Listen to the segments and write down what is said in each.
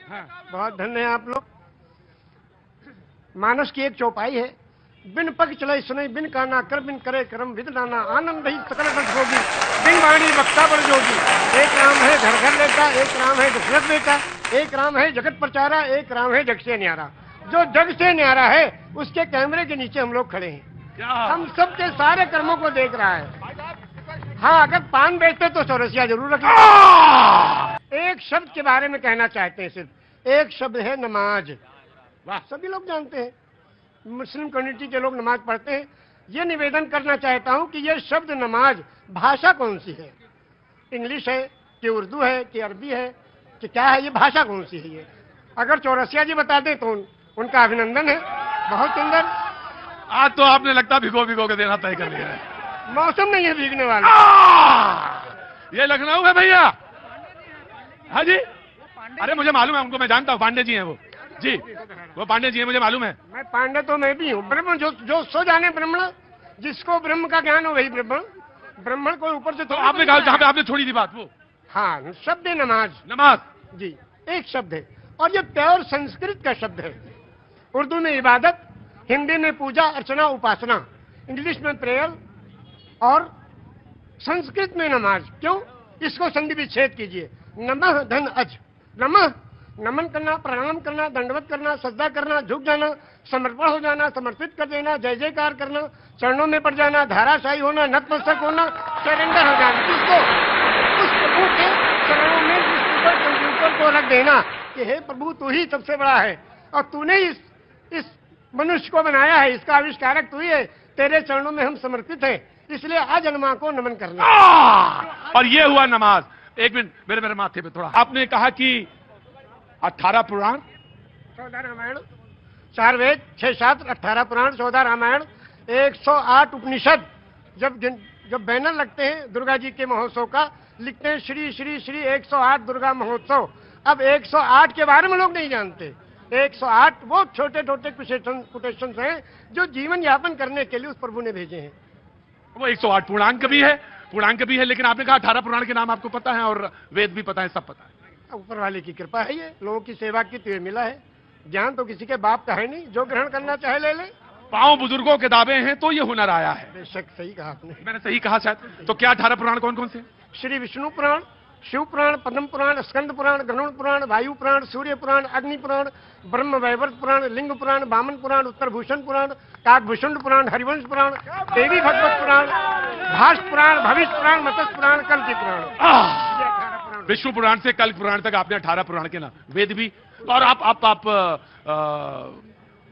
बहुत धन्य है आप लोग। मानस की एक चौपाई है, बिन पग चले सुने बिन काना कर बिन करे कर्म विद नाना आनंद ही सकल रस होगी बिन वाणी वक्ता बड़ जोगी। एक राम है घर घर लेता, एक राम है दशरथ बेटा, एक राम है जगत प्रचारा, एक राम है जग से न्यारा। जो जग से न्यारा है उसके कैमरे के नीचे हम लोग खड़े हैं, हम सबके सारे कर्मों को देख रहा है। हाँ, अगर पान बेचते तो चौरसिया जरूर रखें। एक शब्द के बारे में कहना चाहते हैं, सिर्फ एक शब्द है नमाज। वाह, सभी लोग जानते हैं, मुस्लिम कम्युनिटी के लोग नमाज पढ़ते हैं। ये निवेदन करना चाहता हूं कि ये शब्द नमाज भाषा कौन सी है, इंग्लिश है कि उर्दू है कि अरबी है कि क्या है, ये भाषा कौन सी है? ये अगर चौरसिया जी बता दें तो उनका अभिनंदन है। बहुत सुंदर। आज तो आपने लगता भिगो भिगो के देना तय कर लिया है। मौसम नहीं है भीगने वाला। ये लखनऊ है भैया। हाँ जी, अरे मुझे मालूम है उनको, मैं जानता हूँ, पांडे जी हैं वो जी, वो पांडे जी हैं, मुझे मालूम है। मैं पांडे तो मैं भी हूँ। ब्रह्म जो सो जाने ब्रह्मण, जिसको ब्रह्म का ज्ञान हो वही ब्रह्मण। ब्रह्मण को ऊपर से तो आपने कहा जहाँ पे आपने छोड़ी थी बात वो। हाँ, शब्द है नमाज। नमाज जी, एक शब्द है और ये प्योर संस्कृत का शब्द है। उर्दू में इबादत, हिंदी में पूजा अर्चना उपासना, इंग्लिश में प्रेयर और संस्कृत में नमाज। क्यों? इसको संधि विच्छेद कीजिए। नमः धन अज। नमः नमन करना, प्रणाम करना, दंडवत करना, सजदा करना, झुक जाना, समर्पण हो जाना, समर्पित कर देना, जय जयकार करना, चरणों में पड़ जाना, धाराशाही होना, नतमस्तक होना, सरेंडर हो जाना। किसको? उस प्रभु के चरणों में जिस कंप्यूटर को रख देना कि हे प्रभु तू ही सबसे बड़ा है और तूने इस मनुष्य को बनाया है, इसका आविष्कारक तू ही है, तेरे चरणों में हम समर्पित हैं, इसलिए अजन्मा को नमन करना। और ये हुआ नमाज। एक मिनट मेरे माथे पे थोड़ा। आपने कहा कि 18 पुराण, 14 रामायण, 4 वेद, 6 शास्त्र, 18 पुराण, 14 रामायण, 108 उपनिषद। जब बैनर लगते हैं दुर्गा जी के महोत्सव का, लिखते हैं श्री श्री श्री 108 दुर्गा महोत्सव। अब 108 के बारे में लोग नहीं जानते। 108 वो छोटे छोटे कोटेशन हैं जो जीवन यापन करने के लिए उस प्रभु ने भेजे हैं। वो 108 पूर्णांक भी है, लेकिन आपने कहा 18 पुराण के नाम आपको पता है और वेद भी पता है, सब पता है। ऊपर वाले की कृपा है, ये लोगों की सेवा की तो ये मिला है। ज्ञान तो किसी के बाप का है नहीं, जो ग्रहण करना चाहे ले ले। पांव बुजुर्गों के दावे हैं तो ये हुनर आया है। बेशक सही कहा आपने। मैंने सही कहा शायद। तो क्या 18 पुराण कौन कौन से? श्री विष्णु पुराण, शिव पुराण, पद्म पुराण, स्कंद पुराण, गरुड़ पुराण, वायु पुराण, सूर्य पुराण, अग्नि पुराण, ब्रह्म वैवर्त पुराण, लिंग पुराण, वामन पुराण, उत्तरभूषण पुराण, काकभूषण पुराण, हरिवंश पुराण, देवी भगवत पुराण, भाष पुराण, भविष्य पुराण, मत्स्य पुराण, कल्कि पुराण। विष्णु पुराण से कल्क पुराण तक आपने 18 पुराण के नाम, वेद भी। और आप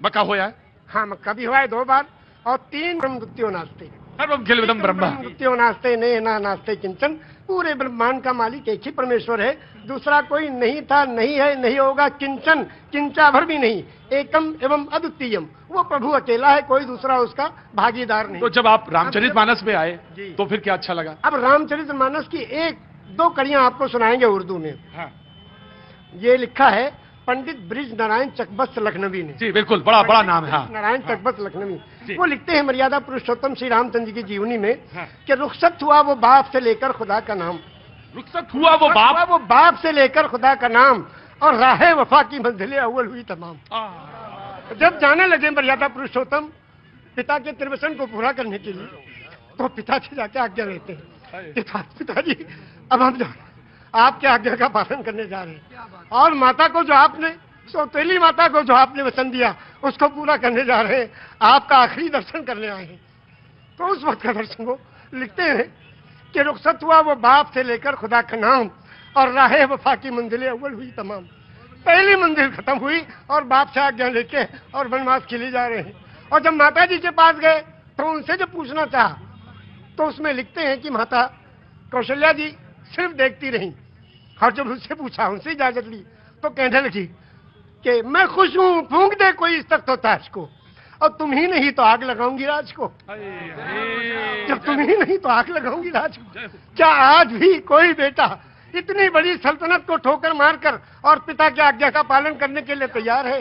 मक्का होया है? हाँ, मक्का भी हुआ है 2 बार। और 3 ब्रह्मद्वितीयो नास्ते, सर्वम ब्रह्म द्वितीयो नास्ते ने ना नास्ते किंचन। पूरे ब्रह्मांड का मालिक एक ही परमेश्वर है, दूसरा कोई नहीं था, नहीं है, नहीं होगा, किंचन, किंचा भर भी नहीं। एकम एवं अद्वितीयम, वो प्रभु अकेला है, कोई दूसरा उसका भागीदार नहीं। तो जब आप रामचरितमानस में आए तो फिर क्या अच्छा लगा? अब रामचरितमानस की 1-2 कड़ियां आपको सुनाएंगे उर्दू में। हाँ। ये लिखा है पंडित ब्रिज नारायण चकबस्त लखनवी ने। जी बिल्कुल, बड़ा नाम है। हाँ। नारायण चकबस्त लखनवी, वो लिखते हैं मर्यादा पुरुषोत्तम श्री रामचंद्र जी की जीवनी में। हाँ। कि रुखसत हुआ वो बाप से लेकर खुदा का नाम, रुखसत हुआ वो बाप से लेकर खुदा का नाम, और राहे वफा की मंजिलें अव्वल हुई तमाम। जब जाने लगे मर्यादा पुरुषोत्तम पिता के त्रिवचन को पूरा करने के लिए, तो पिता से जाके आज्ञा लेते हैं, पिताजी अब हम आपके आज्ञा का पालन करने जा रहे हैं, और माता को जो आपने, सौतेली माता को जो आपने वचन दिया उसको पूरा करने जा रहे हैं, आपका आखिरी दर्शन करने आए हैं। तो उस वक्त का दर्शन वो लिखते हैं कि रुखसत हुआ वो बाप से लेकर खुदा का नाम, और राहे वफा की मंजिलें अव्वल हुई तमाम। पहली मंजिल खत्म हुई और बाप से आज्ञा लेके और वनवास के लिए जा रहे हैं। और जब माता जी के पास गए तो उनसे जब पूछना चाहा तो उसमें लिखते हैं कि माता कौशल्या जी सिर्फ देखती रही, और जब उससे पूछा, उनसे इजाजत ली, तो कहने लगी कि मैं खुश हूं, फूंक दे कोई इस तक तो ताज को, और तुम ही नहीं तो आग लगाऊंगी राज को। जब तुम ही नहीं तो आग लगाऊंगी राज को। क्या आज भी कोई बेटा इतनी बड़ी सल्तनत को ठोकर मारकर और पिता की आज्ञा का पालन करने के लिए तैयार है?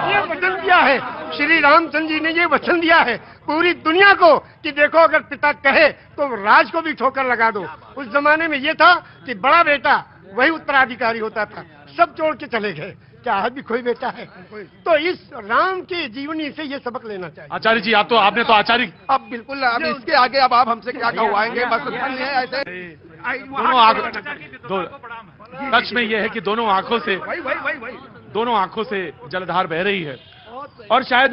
ये वचन दिया है श्री रामचंद्र जी ने, ये वचन दिया है पूरी दुनिया को कि देखो अगर पिता कहे तो राज को भी ठोकर लगा दो। उस जमाने में ये था कि बड़ा बेटा वही उत्तराधिकारी होता था, सब छोड़ के चले गए, क्या आज भी कोई बेटा है? तो इस राम की जीवनी से ये सबक लेना चाहिए। आचार्य जी, आपने तो आचार्य, अब बिल्कुल, अब इसके आगे अब आप हमसे क्या कहवाएंगे? बस इतना ही है। ऐसे दोनों आंखों, सच में ये है कि दोनों आंखों से जलधार बह रही है। और शायद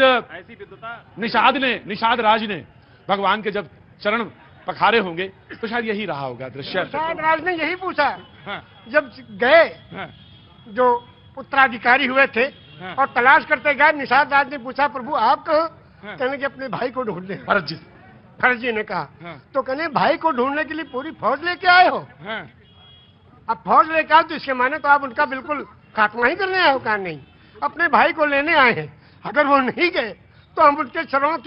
निषाद राज ने भगवान के जब चरण पखारे होंगे तो शायद यही रहा होगा दृश्य। निषाद राज ने यही पूछा, हाँ, जब गए हाँ, जो उत्तराधिकारी हुए थे हाँ, और तलाश करते गए, निषाद राज ने पूछा, प्रभु आप कहाँ? हाँ, कहने के अपने भाई को ढूंढने। भरत जी, भरत जी ने कहा, हाँ, तो कहने भाई को ढूंढने के लिए पूरी फौज लेके आए हो? हाँ, अब फौज लेके आओ तो इसके माने तो आप उनका बिल्कुल खात्मा ही करने आए हो? कहा नहीं, अपने भाई को लेने आए हैं। अगर वो नहीं गए तो हम उनके चरणों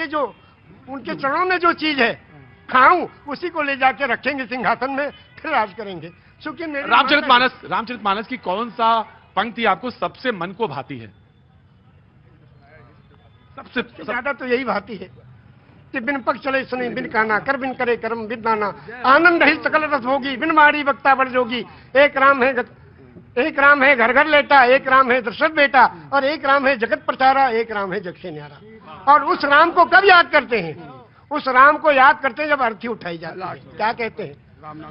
में जो चीज है खाऊं, उसी को ले जाके रखेंगे सिंहासन में, फिर राज करेंगे। क्योंकि रामचरितमानस की कौन सा पंक्ति आपको सबसे मन को भाती है? सबसे ज्यादा तो यही भाती है कि बिन पग चले सुने बिन काना, कर बिन करे कर्म बिन दाना, आनंद ही सकल रस होगी, बिन मारी वक्ता बड़ जोगी। एक राम है घर घर लेटा, एक राम है दशरथ बेटा, और एक राम है जगत प्रचारा, एक राम है जग से न्यारा। और उस राम को कब याद करते हैं? उस राम को याद करते हैं जब अर्थी उठाई जाती है। क्या कहते हैं?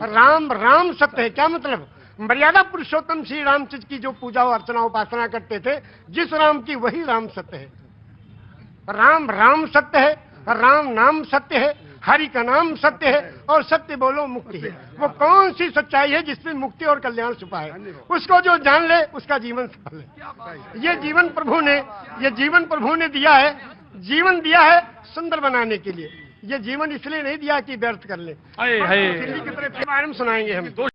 राम सत्य है। क्या मतलब? मर्यादा पुरुषोत्तम श्री रामचंद्र की जो पूजा और अर्चना उपासना करते थे, जिस राम की वही राम सत्य है। राम सत्य है, राम नाम सत्य है, हरि का नाम सत्य है, और सत्य बोलो मुक्ति है। वो कौन सी सच्चाई है जिसमें मुक्ति और कल्याण छुपा है? उसको जो जान ले उसका जीवन सफल है। ये जीवन प्रभु ने दिया है, जीवन दिया है सुंदर बनाने के लिए। ये जीवन इसलिए नहीं दिया कि व्यर्थ कर ले। हाय दिल्ली की तरफ बारे में सुनाएंगे हम।